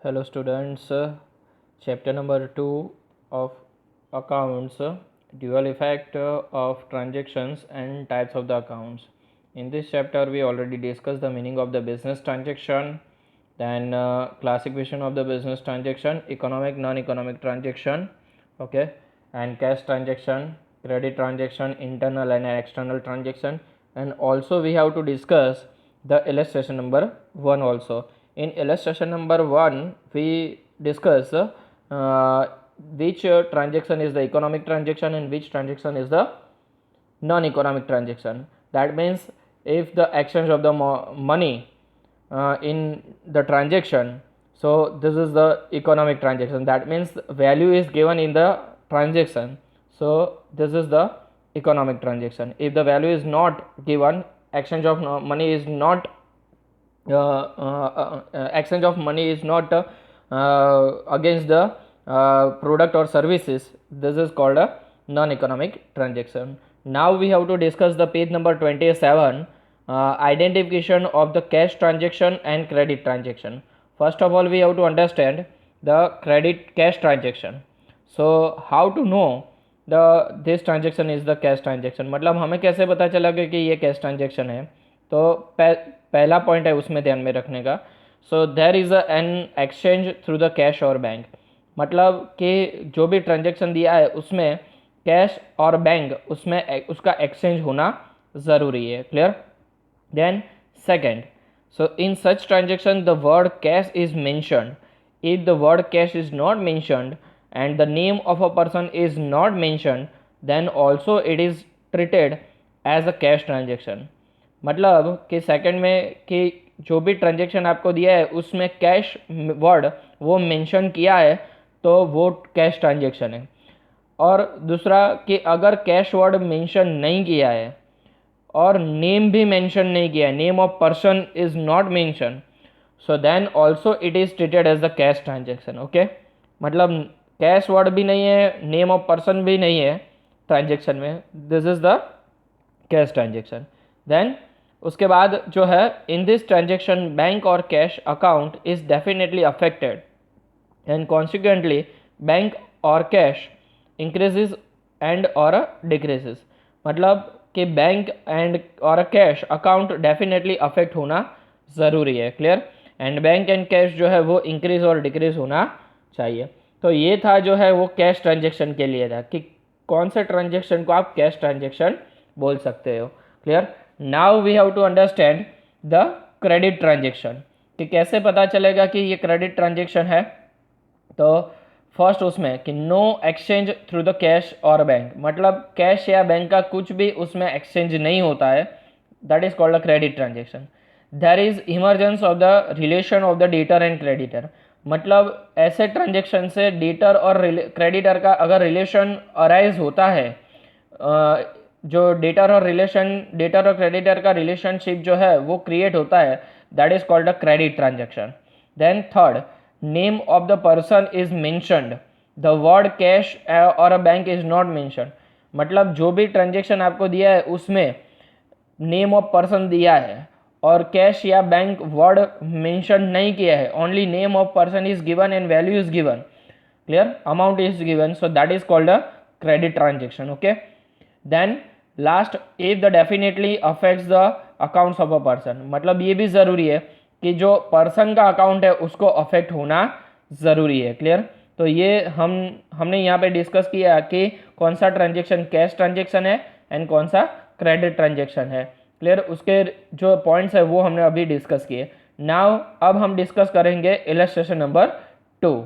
Hello students, chapter number 2 of accounts, dual effect of transactions and types of the accounts. In this chapter we already discussed the meaning of the business transaction, then classification of the business transaction, economic, non-economic transaction, okay, and cash transaction, credit transaction, internal and external transaction, and also we have to discuss the illustration number 1 also. In illustration number 1 we discuss which transaction is the economic transaction and which transaction is the non-economic transaction. That means if the exchange of the money in the transaction, so this is the economic transaction. That means value is given in the transaction, so this is the economic transaction. If the value is not given, exchange of money is not exchange of money is not against the product or services, this is called a non-economic transaction. Now we have to discuss the page number 27, identification of the cash transaction and credit transaction. First of all we have to understand the credit cash transaction. So how to know this transaction is the cash transaction, मतलब हमें कैसे पता चलेगा कि ये cash transaction है. तो पहला पॉइंट है उसमें ध्यान में रखने का. So there is an exchange through the cash और बैंक, मतलब कि जो भी ट्रांजेक्शन दिया है उसमें कैश और बैंक उसमें उसका एक्सचेंज होना ज़रूरी है. Clear. Then second, so in such transaction the word cash is mentioned. If the word cash is not mentioned and the name of a person is not mentioned, then also it is treated as a cash transaction. मतलब कि second में कि जो भी transaction आपको दिया है उसमें कैश वर्ड वो मेंशन किया है तो वो कैश ट्रांजेक्शन है. और दूसरा कि अगर कैश वर्ड मेंशन नहीं किया है और नेम भी मेंशन नहीं किया है, name of person is not mention, so then also it is treated as the cash transaction. Okay, मतलब कैश वर्ड भी नहीं है, नेम ऑफ पर्सन भी नहीं है ट्रांजेक्शन में, this is the cash transaction. Then उसके बाद जो है, इन दिस ट्रांजेक्शन बैंक और cash account is definitely affected and consequently bank और कैश इंक्रीजेज एंड और डिक्रीजेज. मतलब कि बैंक एंड और कैश अकाउंट डेफिनेटली अफेक्ट होना ज़रूरी है. Clear. And bank and cash जो है वो इंक्रीज और डिक्रीज होना चाहिए. तो ये था जो है वो कैश ट्रांजेक्शन के लिए था कि कौन से ट्रांजेक्शन को आप कैश ट्रांजेक्शन बोल सकते हो. Clear. Now we have to understand the credit transaction, कि कैसे पता चलेगा कि ये क्रेडिट ट्रांजेक्शन है. तो फर्स्ट उसमें कि no exchange through the cash और बैंक, मतलब कैश या बैंक का कुछ भी उसमें एक्सचेंज नहीं होता है, that is called a credit transaction. There is emergence of the relation of the debtor and creditor, मतलब ऐसे ट्रांजेक्शन से डेटर और क्रेडिटर का अगर रिलेशन अराइज होता है, जो डेटर और क्रेडिटर का रिलेशनशिप जो है वो क्रिएट होता है, that is called a credit transaction. Then third, name of the person is mentioned, the word cash और a bank is not mentioned, मतलब जो भी ट्रांजेक्शन आपको दिया है उसमें नेम ऑफ पर्सन दिया है और कैश या बैंक वर्ड मेंशन नहीं किया है, only name of person is given and value is given. Clear. Amount is given, so that is called a credit transaction. Okay. Then last, if the definitely affects the accounts of a person, मतलब ये भी ज़रूरी है कि जो person का account है उसको अफेक्ट होना ज़रूरी है. क्लियर. तो ये हमने यहाँ पे डिस्कस किया कि कौन सा ट्रांजेक्शन कैश ट्रांजेक्शन है एंड कौन सा क्रेडिट ट्रांजेक्शन है. क्लियर. उसके जो पॉइंट्स है वो हमने अभी डिस्कस किए. नाउ अब हम डिस्कस करेंगे इलस्ट्रेशन नंबर 2.